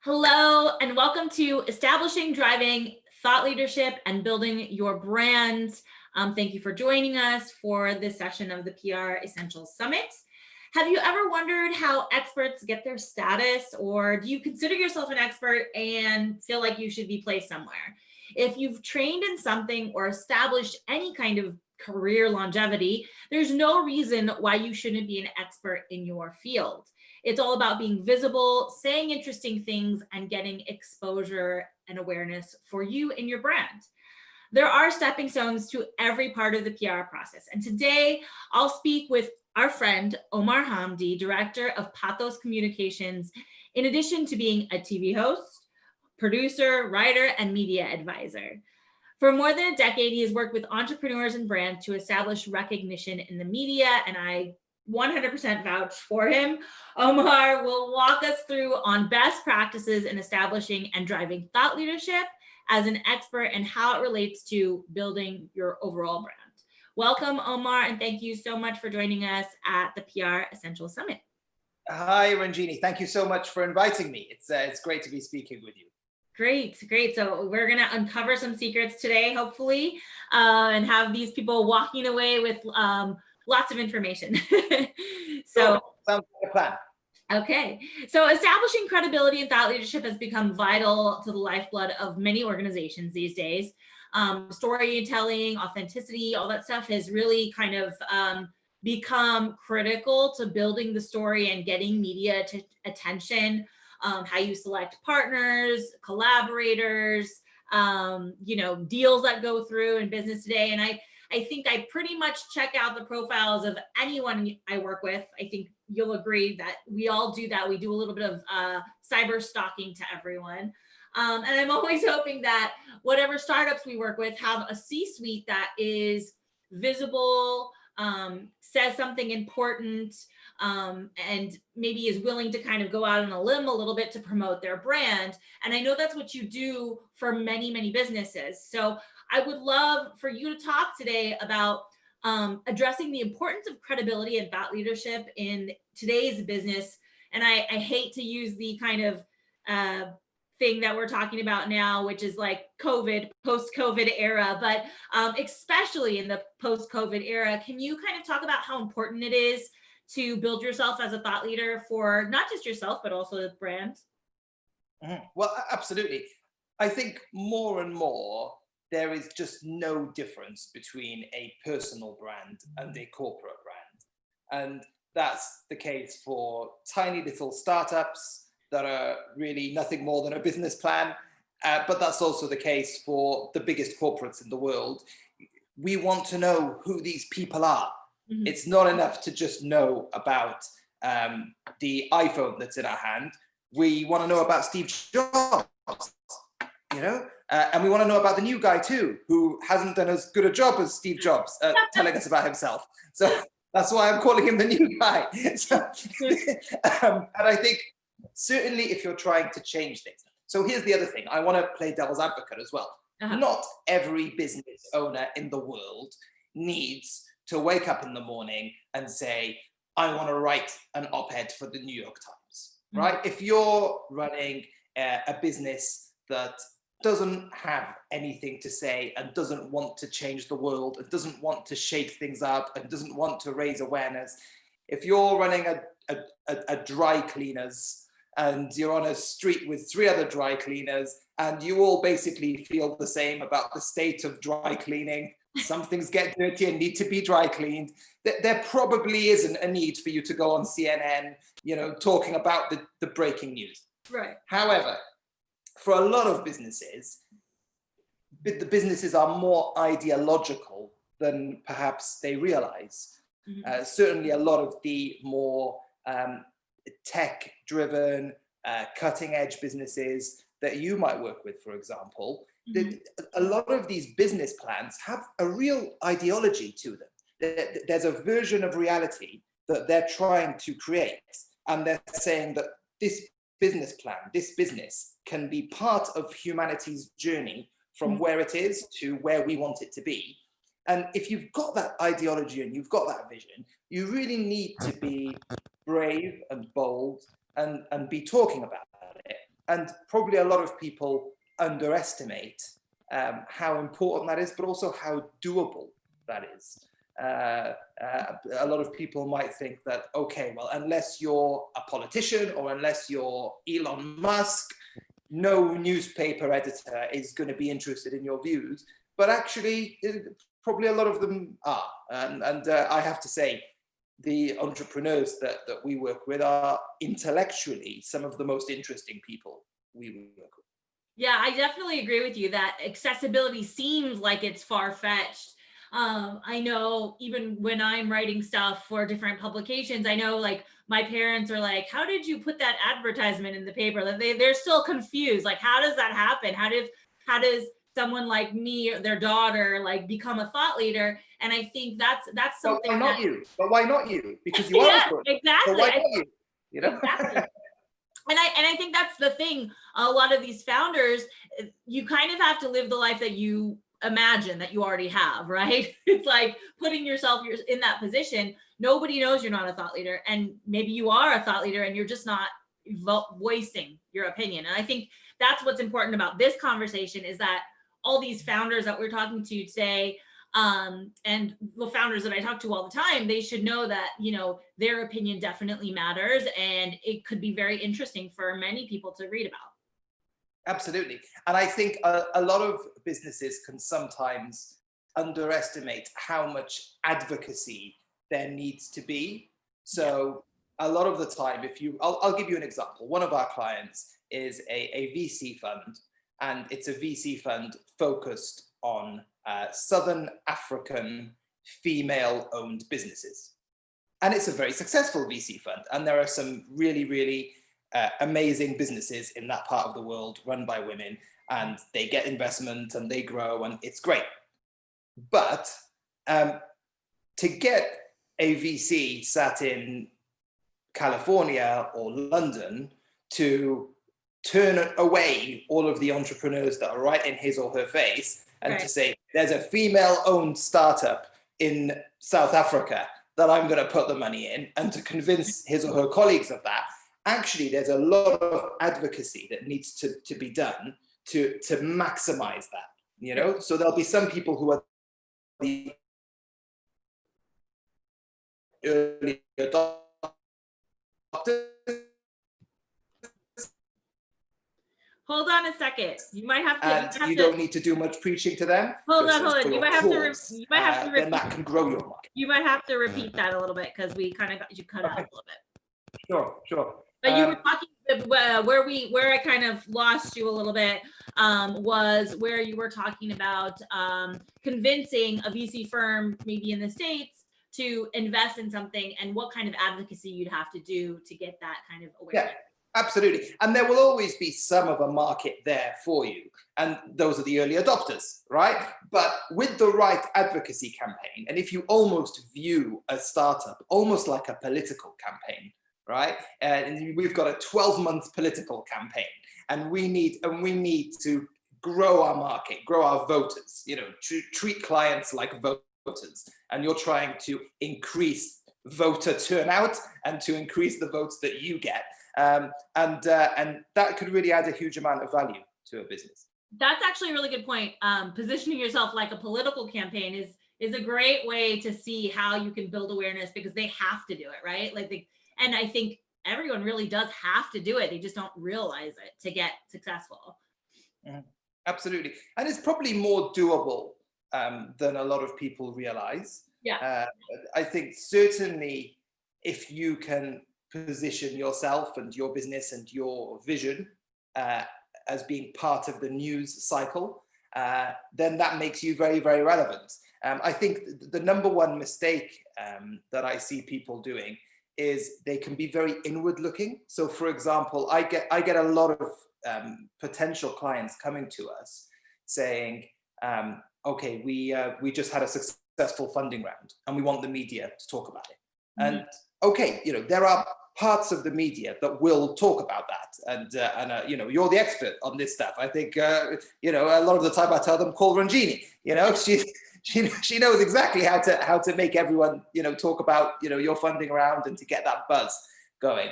Hello, and welcome to Establishing, Driving Thought Leadership, and Building Your Brand. Thank you for joining us for this session of the PR Essentials Summit. Have you ever wondered how experts get their status, or do you consider yourself an expert and feel like you should be placed somewhere? If you've trained in something or established any kind of career longevity, there's no reason why you shouldn't be an expert in your field. It's all about being visible, saying interesting things, and getting exposure and awareness for you and your brand. There are stepping stones to every part of the PR process. And today I'll speak with our friend, Omar Hamdi, Director of Pathos Communications, in addition to being a TV host, producer, writer, and media advisor. For more than a decade, he has worked with entrepreneurs and brands to establish recognition in the media, and I 100% vouch for him. Omar will walk us through on best practices in establishing and driving thought leadership as an expert and how it relates to building your overall brand. Welcome, Omar, and thank you so much for joining us at the PR Essentials Summit. Hi, Ranjini. Thank you so much for inviting me. It's great to be speaking with you. Great. So we're going to uncover some secrets today, hopefully, and have these people walking away with lots of information. So sounds like a plan. Okay. So establishing credibility and thought leadership has become vital to the lifeblood of many organizations these days. Storytelling, authenticity, all that stuff has really kind of become critical to building the story and getting media attention. How you select partners, collaborators, deals that go through in business today. And I think I pretty much check out the profiles of anyone I work with. I think you'll agree that we all do that. We do a little bit of cyber stalking to everyone. And I'm always hoping that whatever startups we work with have a C-suite that is visible, says something important, and maybe is willing to kind of go out on a limb a little bit to promote their brand. And I know that's what you do for many, many businesses. So I would love for you to talk today about addressing the importance of credibility and thought leadership in today's business. And I hate to use the kind of thing that we're talking about now, which is like COVID, post-COVID era, but especially in the post-COVID era, can you kind of talk about how important it is to build yourself as a thought leader for not just yourself, but also the brand? Well, absolutely. I think more and more, there is just no difference between a personal brand and a corporate brand. And that's the case for tiny little startups that are really nothing more than a business plan. But that's also the case for the biggest corporates in the world. We want to know who these people are. Mm-hmm. It's not enough to just know about the iPhone that's in our hand. We want to know about Steve Jobs, and we want to know about the new guy too, who hasn't done as good a job as Steve Jobs telling us about himself. So that's why I'm calling him the new guy. So, and I think certainly if you're trying to change things. So here's the other thing. I want to play devil's advocate as well. Uh-huh. Not every business owner in the world needs to wake up in the morning and say, I want to write an op-ed for the New York Times, right? Mm-hmm. If you're running a business that doesn't have anything to say and doesn't want to change the world and doesn't want to shake things up and doesn't want to raise awareness, if you're running a dry cleaners and you're on a street with 3 other dry cleaners and you all basically feel the same about the state of dry cleaning, some things get dirty and need to be dry cleaned, there probably isn't a need for you to go on CNN, talking about the breaking news. Right. However, for a lot of businesses, the businesses are more ideological than perhaps they realize. Mm-hmm. Certainly a lot of the more tech-driven, cutting-edge businesses that you might work with, for example, mm-hmm. A lot of these business plans have a real ideology to them. There's a version of reality that they're trying to create, and they're saying that this business plan, this business can be part of humanity's journey from where it is to where we want it to be. And if you've got that ideology and you've got that vision, you really need to be brave and bold and be talking about it. And probably a lot of people underestimate how important that is, but also how doable that is. A lot of people might think that, okay, well, unless you're a politician or unless you're Elon Musk, no newspaper editor is going to be interested in your views. But actually, probably a lot of them are. And I have to say, the entrepreneurs that we work with are intellectually some of the most interesting people we work with. Yeah, I definitely agree with you that accessibility seems like it's far-fetched. I know even when I'm writing stuff for different publications, I know like my parents are like, how did you put that advertisement in the paper? Like they're still confused. Like, how does that happen? How does someone like me or their daughter like become a thought leader? And I think that's something. But why not you? But why not you? Because you are yeah, exactly. So why not you? You know? Exactly. And I think that's the thing. A lot of these founders, you kind of have to live the life that you imagine that you already have, right? It's like putting yourself in that position. Nobody knows you're not a thought leader, and maybe you are a thought leader and you're just not voicing your opinion. And I think that's what's important about this conversation, is that all these founders that we're talking to today, and the founders that I talk to all the time, they should know that, you know, their opinion definitely matters, and it could be very interesting for many people to read about. Absolutely. And I think a lot of businesses can sometimes underestimate how much advocacy there needs to be. So a lot of the time, I'll give you an example. One of our clients is a VC fund, and it's a VC fund focused on Southern African female-owned businesses. And it's a very successful VC fund. And there are some really, really amazing businesses in that part of the world run by women, and they get investment and they grow, and it's great. But to get a VC sat in California or London to turn away all of the entrepreneurs that are right in his or her face, and to say, there's a female-owned startup in South Africa that I'm going to put the money in, and to convince his or her colleagues of that, actually, there's a lot of advocacy that needs to be done to maximize that, you know? So there'll be some people who are the early adopters. Hold on a second. You might have to. And you don't need to do much preaching to them. Hold on. You might have to repeat. Then that can grow your market. You might have to repeat that a little bit, because we kind of got you cut out a little bit. Sure. But you were talking where I kind of lost you a little bit, was where you were talking about convincing a VC firm, maybe in the States, to invest in something, and what kind of advocacy you'd have to do to get that kind of awareness. Yeah, absolutely. And there will always be some of a market there for you. And those are the early adopters, right? But with the right advocacy campaign, and if you almost view a startup almost like a political campaign, right? And we've got a 12-month political campaign, and we need to grow our market, grow our voters, you know, treat clients like voters. And you're trying to increase voter turnout and to increase the votes that you get. And that could really add a huge amount of value to a business. That's actually a really good point. Positioning yourself like a political campaign is a great way to see how you can build awareness, because they have to do it, right? And I think everyone really does have to do it. They just don't realize it to get successful. Absolutely. And it's probably more doable than a lot of people realize. Yeah. I think certainly if you can position yourself and your business and your vision as being part of the news cycle, then that makes you very, very relevant. I think the number one mistake that I see people doing is they can be very inward looking. So for example, I get a lot of potential clients coming to us saying, okay, we just had a successful funding round and we want the media to talk about it. Mm-hmm. And okay, you know, there are parts of the media that will talk about that. And you know, you're the expert on this stuff. I think, you know, a lot of the time I tell them, call Ranjini, you know, she knows exactly how to make everyone, you know, talk about, you know, your funding round and to get that buzz going.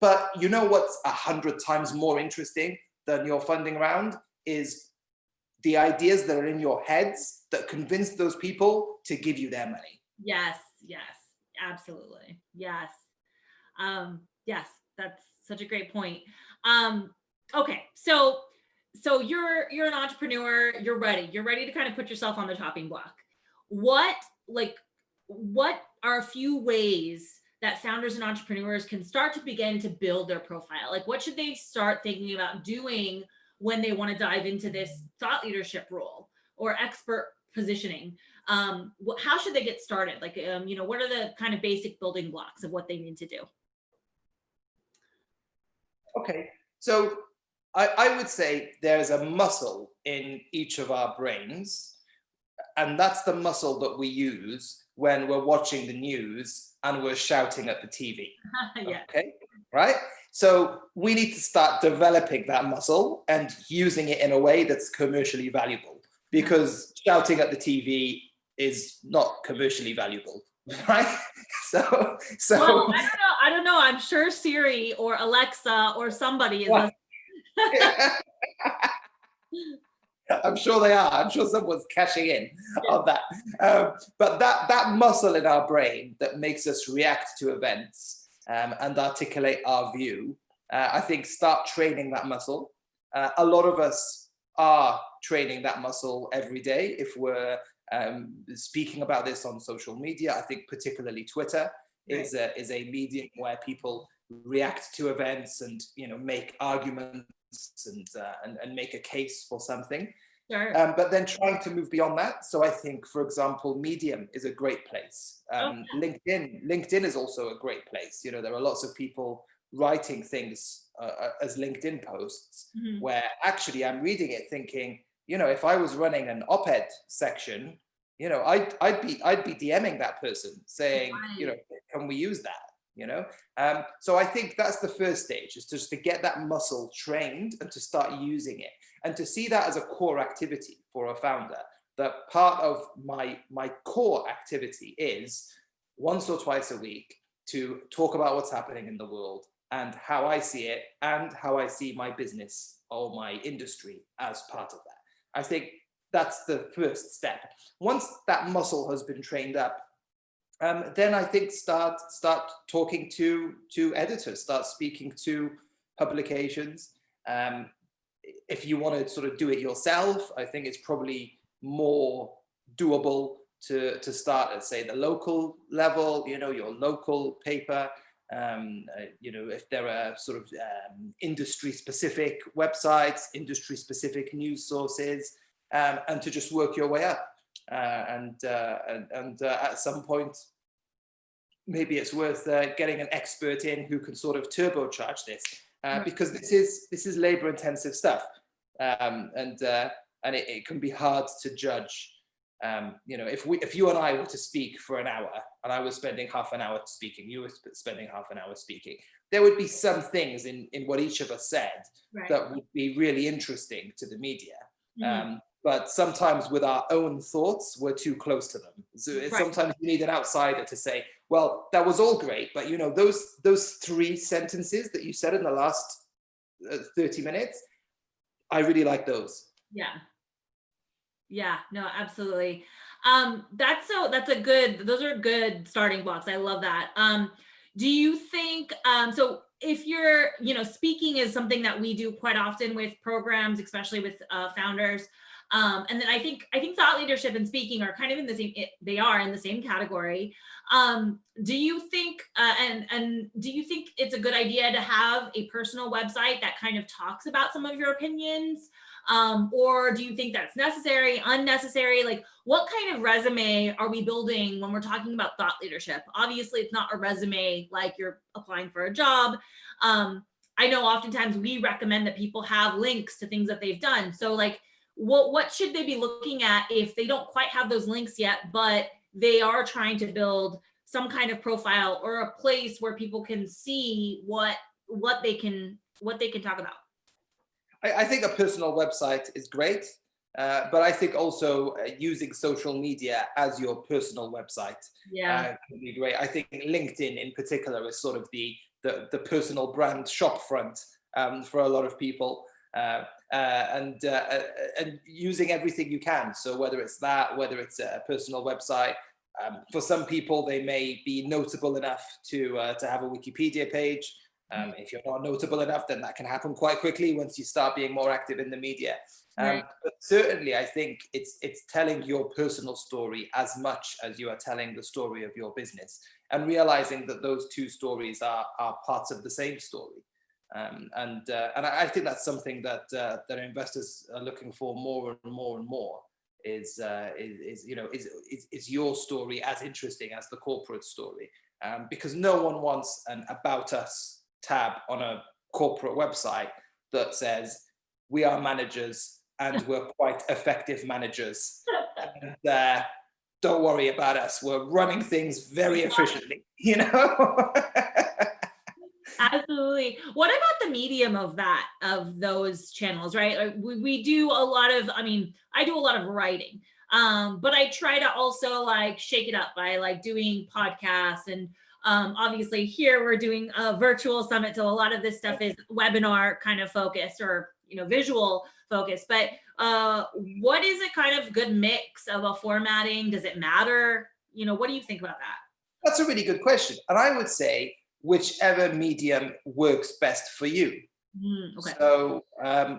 But you know what's 100 times more interesting than your funding round is the ideas that are in your heads that convince those people to give you their money. Yes, yes, absolutely. Yes. Yes, that's such a great point. Okay, so you're an entrepreneur, you're ready to kind of put yourself on the chopping block. What what are a few ways that founders and entrepreneurs can start to begin to build their profile? Like, what should they start thinking about doing when they want to dive into this thought leadership role or expert positioning? How should they get started? Like, what are the kind of basic building blocks of what they need to do? Okay, so I would say there's a muscle in each of our brains, and that's the muscle that we use when we're watching the news and we're shouting at the TV. Yeah. Okay, right? So we need to start developing that muscle and using it in a way that's commercially valuable, because shouting at the TV is not commercially valuable, right? So Well, I don't know. I'm sure Siri or Alexa or somebody is well, I'm sure they are. I'm sure someone's cashing in on that. But that muscle in our brain that makes us react to events and articulate our view, I think start training that muscle. A lot of us are training that muscle every day. If we're speaking about this on social media, I think particularly Twitter is a medium where people react to events and make arguments and make a case for something. Sure. But then trying to move beyond that. So I think, for example, Medium is a great place. LinkedIn is also a great place. There are lots of people writing things as LinkedIn posts where actually I'm reading it thinking, if I was running an op-ed section, I'd be DMing that person saying, can we use that? So I think that's the first stage, is just to get that muscle trained and to start using it, and to see that as a core activity for a founder. That part of my core activity is once or twice a week to talk about what's happening in the world and how I see it and how I see my business or my industry as part of that. I think that's the first step. Once that muscle has been trained up, then I think start talking to editors, start speaking to publications. If you want to sort of do it yourself, I think it's probably more doable to start at, say, the local level, your local paper. If there are sort of industry-specific websites, industry-specific news sources, and to just work your way up. And at some point, maybe it's worth getting an expert in who can sort of turbocharge this, because this is labor-intensive stuff, and it can be hard to judge. If you and I were to speak for an hour, and I was spending half an hour speaking, you were spending half an hour speaking, there would be some things in what each of us said that would be really interesting to the media. But sometimes with our own thoughts, we're too close to them. So sometimes you need an outsider to say, well, that was all great, but those 3 sentences that you said in the last 30 minutes, I really like those. Yeah, no, absolutely. Those are good starting blocks. I love that. Do you think, so if you're, speaking is something that we do quite often with programs, especially with founders. And then I think thought leadership and speaking are kind of in the same, they are in the same category. Do you think, and do you think it's a good idea to have a personal website that kind of talks about some of your opinions? Or do you think that's necessary, unnecessary? Like, what kind of resume are we building when we're talking about thought leadership? Obviously, it's not a resume like you're applying for a job. I know oftentimes we recommend that people have links to things that they've done. So like, what should they be looking at if they don't quite have those links yet, but they are trying to build some kind of profile or a place where people can see what they can talk about? I think a personal website is great, but I think also using social media as your personal website can be great. I think LinkedIn in particular is sort of the the personal brand shop front for a lot of people, and using everything you can. So whether it's that, whether it's a personal website, for some people they may be notable enough to have a Wikipedia page. If you're not notable enough, then that can happen quite quickly once you start being more active in the media. Right. But certainly, I think it's telling your personal story as much as you are telling the story of your business, and realizing that those two stories are parts of the same story. And I think that's something that investors are looking for more and more and more. Is your story as interesting as the corporate story? Because no one wants an About Us tab on a corporate website that says we are managers and we're quite effective managers, and don't worry about us, we're running things very efficiently, you know. Absolutely. What about the medium of those channels, right? Like, we do a lot of, I mean, I do a lot of writing, but I try to also like shake it up by like doing podcasts, and obviously here we're doing a virtual summit. So a lot of this stuff is webinar kind of focused, or, visual focused, but what is a kind of good mix of a formatting? Does it matter? What do you think about that? That's a really good question. And I would say whichever medium works best for you. Okay.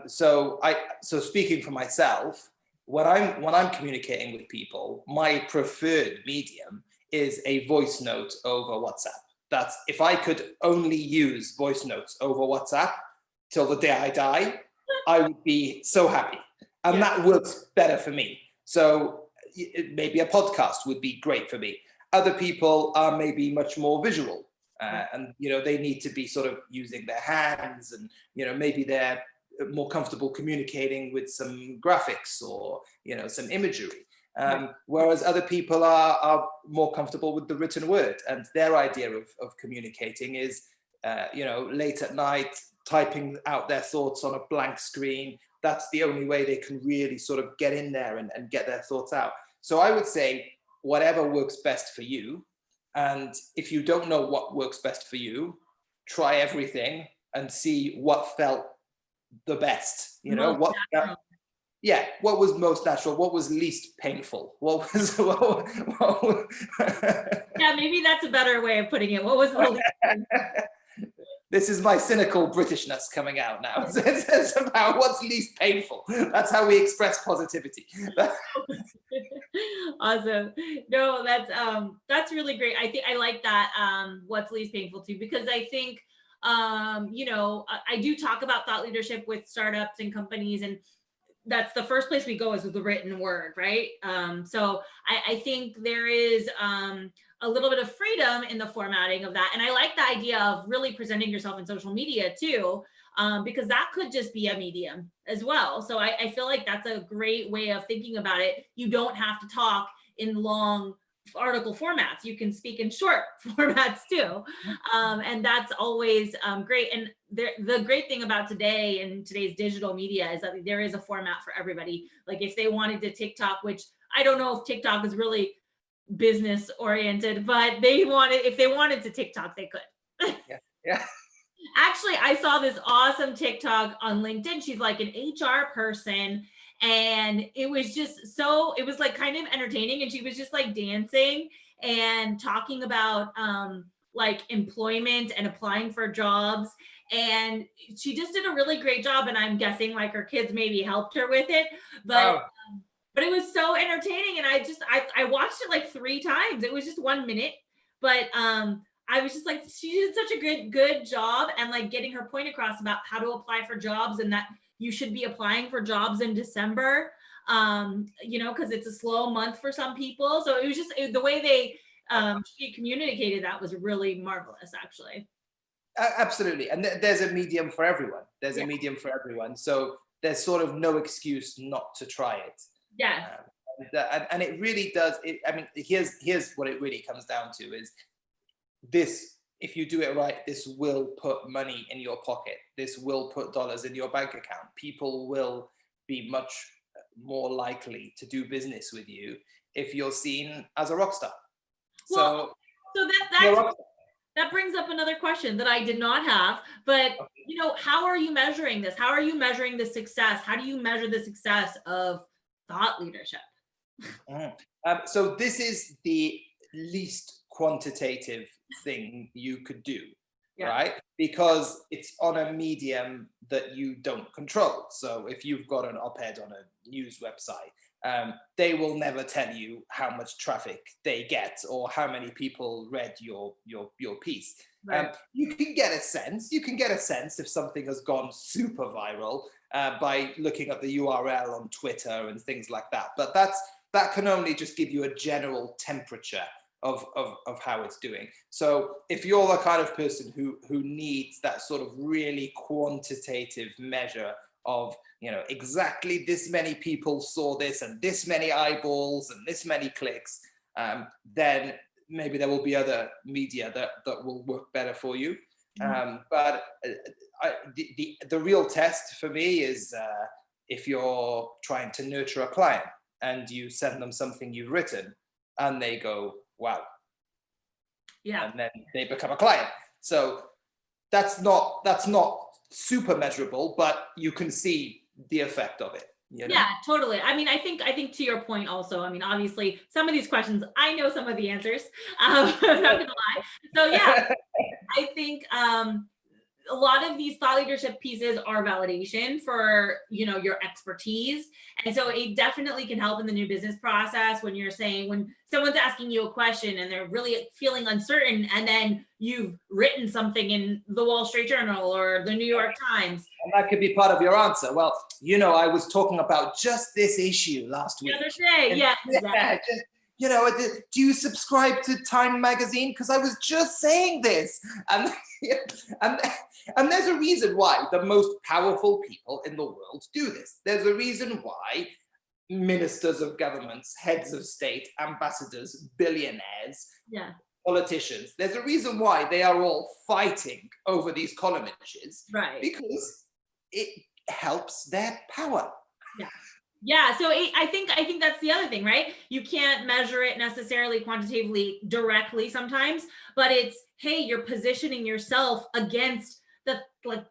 So speaking for myself, when I'm communicating with people, my preferred medium is a voice note over WhatsApp. That's, if I could only use voice notes over WhatsApp till the day I die, I would be so happy. And that works better for me. So maybe a podcast would be great for me. Other people are maybe much more visual. And they need to be sort of using their hands, and maybe they're more comfortable communicating with some graphics or some imagery. Whereas other people are more comfortable with the written word, and their idea of communicating is late at night, typing out their thoughts on a blank screen. That's the only way they can really sort of get in there and get their thoughts out. So I would say whatever works best for you. And if you don't know what works best for you, try everything and see what felt the best. What was most natural, what was least painful, what was yeah, maybe that's a better way of putting it. What was the least This is my cynical Britishness coming out now. It's about what's least painful. That's how we express positivity. Awesome. No, that's really great. I think I like that, what's least painful too, because I think I do talk about thought leadership with startups and companies, and that's the first place we go is with the written word, right? So I think there is a little bit of freedom in the formatting of that. And I like the idea of really presenting yourself in social media too, because that could just be a medium as well. So I feel like that's a great way of thinking about it. You don't have to talk in long article formats. You can speak in short formats too. And that's always great. And the great thing about today and today's digital media is that there is a format for everybody. Like if they wanted to TikTok, which I don't know if TikTok is really business oriented, but if they wanted to TikTok, they could. Yeah. Actually, I saw this awesome TikTok on LinkedIn. She's like an HR person, and it was like kind of entertaining. And she was just like dancing and talking about like employment and applying for jobs. And she just did a really great job. And I'm guessing like her kids maybe helped her with it, but it was so entertaining. And I watched it like 3 times. It was just 1 minute, but I was just like, she did such a good job, and like getting her point across about how to apply for jobs, and that you should be applying for jobs in December, because it's a slow month for some people. So it was just the way she communicated that was really marvelous, actually. Absolutely. And there's a medium for everyone. A medium for everyone. So there's sort of no excuse not to try it. Yeah. And it really does. Here's what it really comes down to is this: if you do it right, this will put money in your pocket. This will put dollars in your bank account. People will be much more likely to do business with you if you're seen as a rock star. Well, so that's That brings up another question that I did not have, but how are you measuring this? How are you measuring the success? How do you measure the success of thought leadership? Mm. So this is the least quantitative thing you could do, Yeah. right? Because it's on a medium that you don't control. So if you've got an op-ed on a news website, they will never tell you how much traffic they get or how many people read your piece. Right. You can get a sense. You can get a sense if something has gone super viral by looking at the URL on Twitter and things like that. But that can only just give you a general temperature of how it's doing. So if you're the kind of person who needs that sort of really quantitative measure of, exactly this many people saw this and this many eyeballs and this many clicks, then maybe there will be other media that will work better for you. But the real test for me is if you're trying to nurture a client and you send them something you've written and they go, wow. Yeah. And then they become a client. So that's not super measurable, but you can see the effect of it. Yeah, totally. I mean, I think to your point also, I mean, obviously some of these questions, I know some of the answers. I'm not gonna lie. So yeah, I think a lot of these thought leadership pieces are validation for your expertise, and so it definitely can help in the new business process when someone's asking you a question and they're really feeling uncertain, and then you've written something in the Wall Street Journal or the New York Times, and that could be part of your answer. Well, I was talking about just this issue last week. The other day. Yeah, exactly. Do you subscribe to Time magazine? Because I was just saying this. And, and there's a reason why the most powerful people in the world do this. There's a reason why ministers of governments, heads of state, ambassadors, billionaires, politicians, there's a reason why they are all fighting over these column images. Right. Because it helps their power. Yeah. Yeah, so I think that's the other thing, right? You can't measure it necessarily quantitatively directly sometimes, but it's, hey, you're positioning yourself against the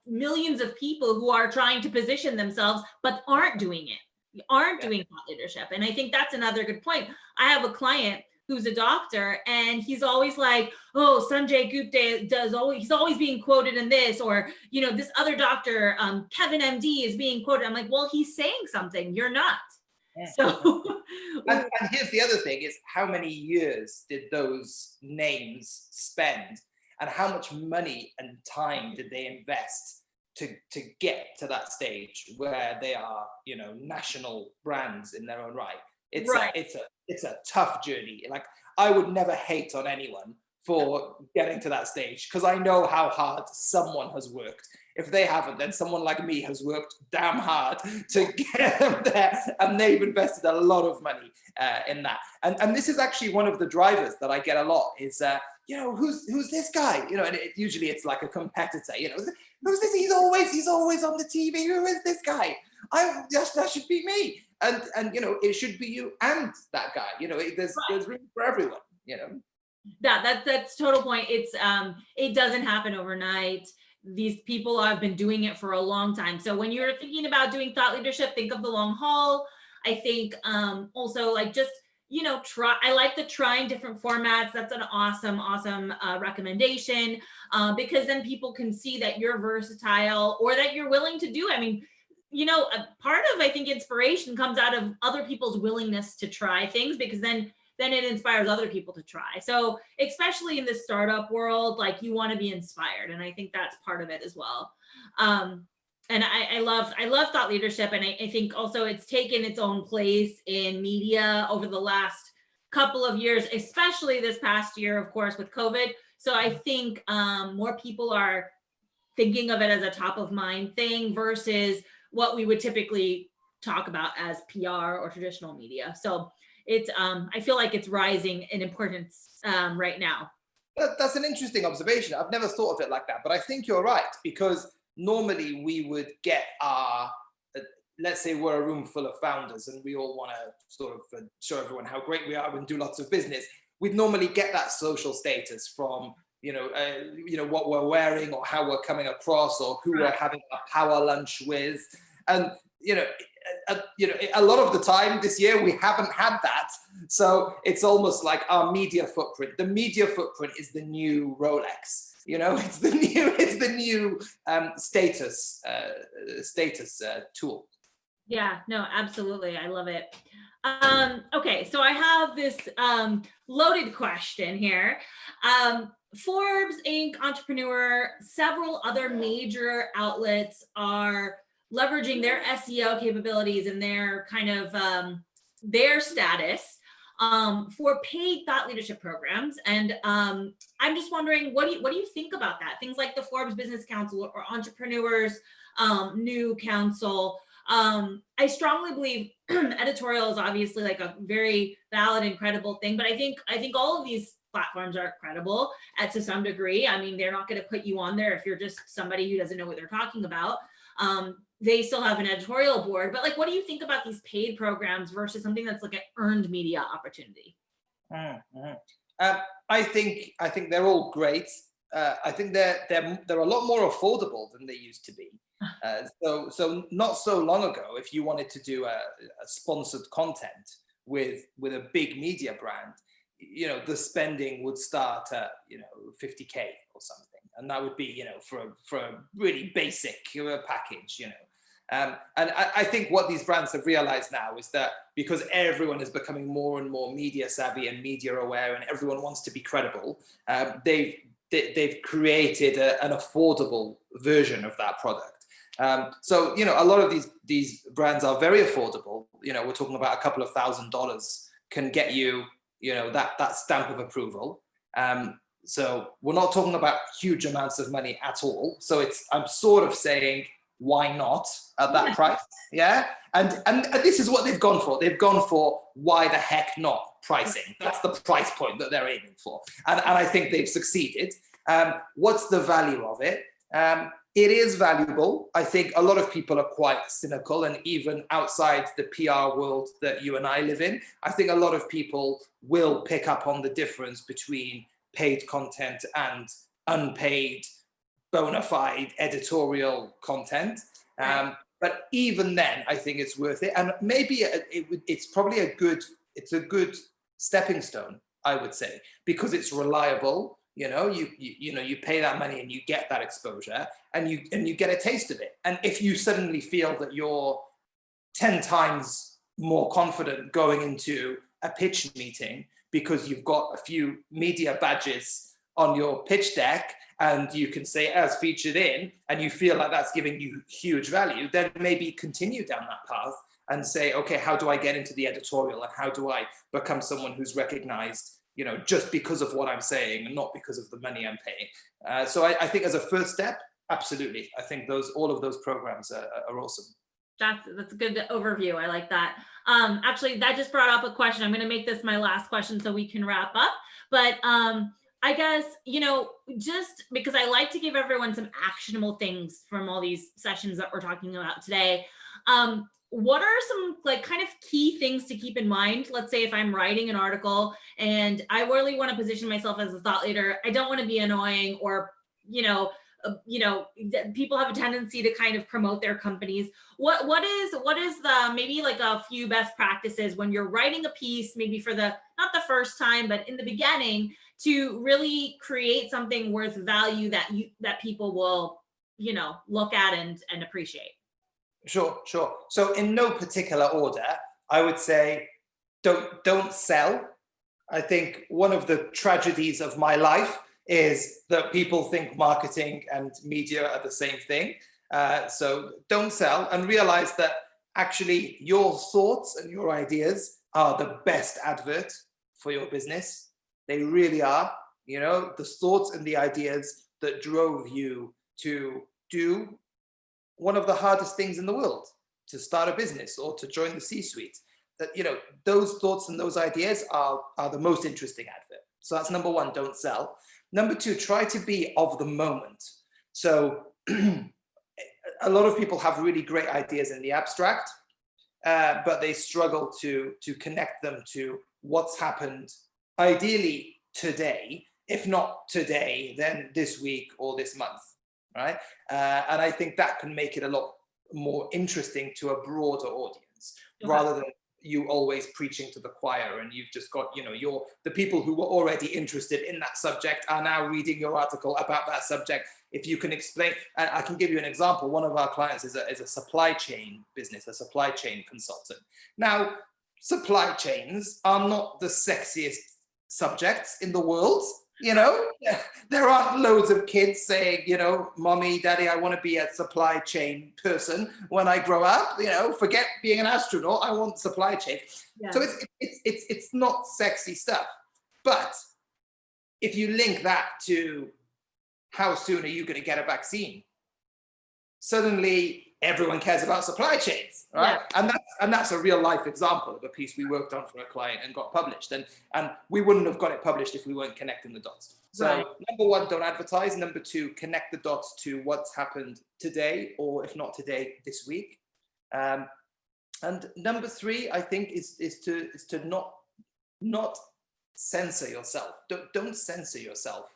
millions of people who are trying to position themselves but aren't doing it, doing thought leadership. And I think that's another good point. I have a client who's a doctor, and he's always like, oh, Sanjay Gupta he's always being quoted in this, or this other doctor, Kevin MD, is being quoted. I'm like, well, he's saying something, you're not. So and here's the other thing is, how many years did those names spend, and how much money and time did they invest to get to that stage where they are national brands in their own right? It's a tough journey. Like, I would never hate on anyone for getting to that stage, because I know how hard someone has worked. If they haven't, then someone like me has worked damn hard to get them there, and they've invested a lot of money in that. And this is actually one of the drivers that I get a lot is, who's this guy? And usually it's like a competitor. Who's this? He's always on the TV. Who is this guy? That should be me. And it should be you and that guy. There's room for everyone. That's total point. It's it doesn't happen overnight. These people have been doing it for a long time. So when you're thinking about doing thought leadership, think of the long haul. I think also just try. I like the trying different formats. That's an awesome recommendation, because then people can see that you're versatile or that you're willing to do. I mean, a part of, I think, inspiration comes out of other people's willingness to try things, because then it inspires other people to try. So especially in the startup world, you want to be inspired. And I think that's part of it as well. And I love thought leadership. And I think also it's taken its own place in media over the last couple of years, especially this past year, of course, with COVID. So I think more people are thinking of it as a top of mind thing versus what we would typically talk about as PR or traditional media. So it's I feel like it's rising in importance right now. That's an interesting observation. I've never thought of it like that, but I think you're right, because normally we would get our, let's say we're a room full of founders and we all want to sort of show everyone how great we are and do lots of business. We'd normally get that social status from what we're wearing or how we're coming across or who we're having a power lunch with. And, a lot of the time this year, we haven't had that. So it's almost like our media footprint. The media footprint is the new Rolex. It's the new status tool. Yeah, no, absolutely. I love it. Okay, so I have this loaded question here. Forbes, Inc., Entrepreneur, several other major outlets are leveraging their SEO capabilities and their kind of their status for paid thought leadership programs. And I'm just wondering, what do you think about that? Things like the Forbes Business Council or Entrepreneurs New Council. I strongly believe editorial is obviously like a very valid and credible thing, but I think all of these platforms are credible to some degree. I mean, they're not going to put you on there if you're just somebody who doesn't know what they're talking about. They still have an editorial board, but like, what do you think about these paid programs versus something that's like an earned media opportunity? I think they're all great. I think they're a lot more affordable than they used to be. So not so long ago, if you wanted to do a sponsored content with a big media brand, the spending would start at 50K or something, and that would be for a really basic package. And I think what these brands have realized now is that because everyone is becoming more and more media savvy and media aware, and everyone wants to be credible, they've created an affordable version of that product. So a lot of these brands are very affordable. We're talking about a couple of $1,000s can get you that stamp of approval. So we're not talking about huge amounts of money at all. So I'm sort of saying, why not at that price? Yeah. And this is what they've gone for. They've gone for why the heck not pricing. That's the price point that they're aiming for. And I think they've succeeded. What's the value of it? It is valuable. I think a lot of people are quite cynical, and even outside the PR world that you and I live in, I think a lot of people will pick up on the difference between paid content and unpaid, bona fide editorial content. But even then, I think it's worth it. And maybe it's probably a good stepping stone, I would say, because it's reliable. You pay that money and you get that exposure, and you get a taste of it. And if you suddenly feel that you're 10 times more confident going into a pitch meeting because you've got a few media badges on your pitch deck and you can say as featured in, and you feel like that's giving you huge value, then maybe continue down that path and say, okay, how do I get into the editorial, and how do I become someone who's recognized just because of what I'm saying and not because of the money I'm paying. So I think as a first step, absolutely. I think all of those programs are awesome. That's a good overview. I like that. Actually, that just brought up a question. I'm going to make this my last question so we can wrap up. But I guess, just because I like to give everyone some actionable things from all these sessions that we're talking about today. What are some kind of key things to keep in mind? Let's say if I'm writing an article and I really want to position myself as a thought leader, I don't want to be annoying, or, people have a tendency to kind of promote their companies. What is the, maybe like a few best practices when you're writing a piece, maybe for not the first time, but in the beginning, to really create something worth value that people will, look at and appreciate? Sure. So in no particular order, I would say don't sell. I think one of the tragedies of my life is that people think marketing and media are the same thing. So don't sell, and realize that actually your thoughts and your ideas are the best advert for your business. They really are. The thoughts and the ideas that drove you to do one of the hardest things in the world, to start a business or to join the C-suite. That those thoughts and those ideas are the most interesting advert. So that's number one, don't sell. Number two, try to be of the moment. So a lot of people have really great ideas in the abstract, but they struggle to connect them to what's happened ideally today if not today, then this week or this month, right? And I think that can make it a lot more interesting to a broader audience, rather than you always preaching to the choir, and you've just got, you know, the people who were already interested in that subject are now reading your article about that subject. If you can explain, I can give you an example. One of our clients is a supply chain business, a supply chain consultant. Now, supply chains are not the sexiest subjects in the world. You know, there aren't loads of kids saying, you know, mommy, daddy, I want to be a supply chain person when I grow up. You know, forget being an astronaut. I want supply chain. Yeah. So it's not sexy stuff. But if you link that to how soon are you going to get a vaccine, suddenly everyone cares about supply chains, right? Yeah. And that's a real life example of a piece we worked on for a client and got published. And we wouldn't have got it published if we weren't connecting the dots. So number one, don't advertise. Number two, connect the dots to what's happened today, or if not today, this week. And number three, I think is to not censor yourself. Don't censor yourself.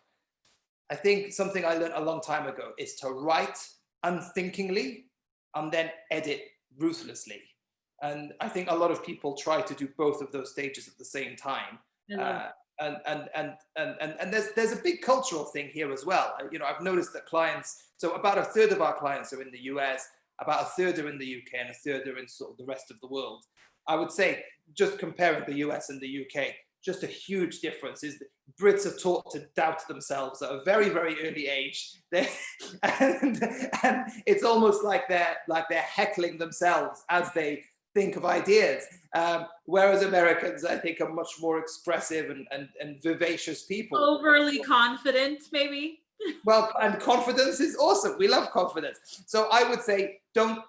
I think something I learned a long time ago is to write unthinkingly and then edit ruthlessly. And I think a lot of people try to do both of those stages at the same time. And there's a big cultural thing here as well. You know, I've noticed that clients, so about a third of our clients are in the US, about a third are in the UK, and a third are in sort of the rest of the world. I would say, just comparing the US and the UK, just a huge difference is that Brits are taught to doubt themselves at a very, very early age. And it's almost like they're heckling themselves as they think of ideas. Whereas Americans, I think, are much more expressive and vivacious people. Overly confident, maybe. Well, and confidence is awesome. We love confidence. So I would say, don't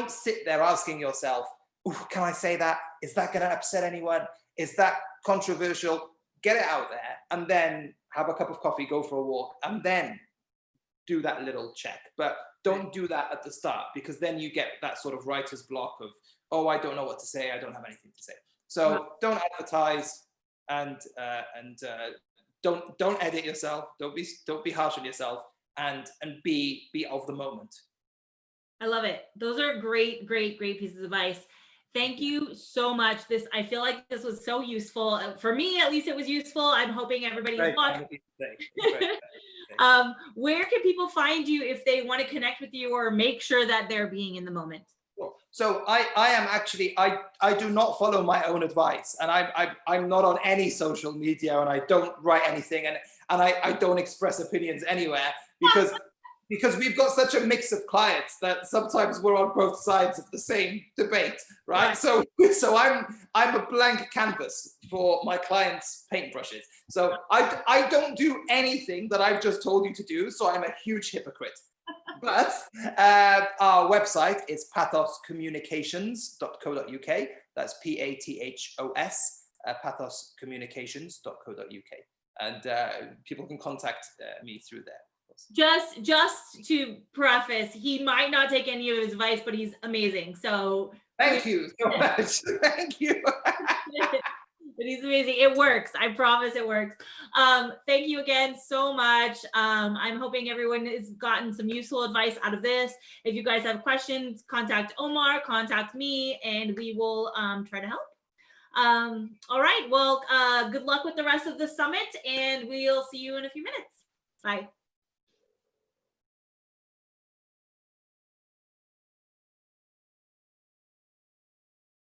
sit there asking yourself, "Ooh, can I say that? Is that going to upset anyone? Is that controversial?" Get it out there, and then have a cup of coffee, go for a walk, and then do that little check. But don't do that at the start, because then you get that sort of writer's block of, oh, I don't know what to say, I don't have anything to say. So don't advertise, and don't edit yourself. Don't be harsh on yourself, and be of the moment. I love it. Those are great pieces of advice. Thank you so much. I feel like this was so useful. For me, at least it was useful. I'm hoping everybody's watching. Where can people find you if they want to connect with you or make sure that they're being in the moment? So I am actually, I do not follow my own advice, and I'm not on any social media, and I don't write anything, and I don't express opinions anywhere, because we've got such a mix of clients that sometimes we're on both sides of the same debate, right? So I'm a blank canvas for my clients' paintbrushes. So I don't do anything that I've just told you to do, so I'm a huge hypocrite. But our website is pathoscommunications.co.uk. That's PATHOS, pathoscommunications.co.uk. And people can contact me through there. Just to preface, he might not take any of his advice, but he's amazing. So thank you so much. Thank you. But he's amazing. It works. I promise it works. Thank you again so much. I'm hoping everyone has gotten some useful advice out of this. If you guys have questions, contact Omar, contact me, and we will try to help. All right. Well, good luck with the rest of the summit, and we'll see you in a few minutes. Bye.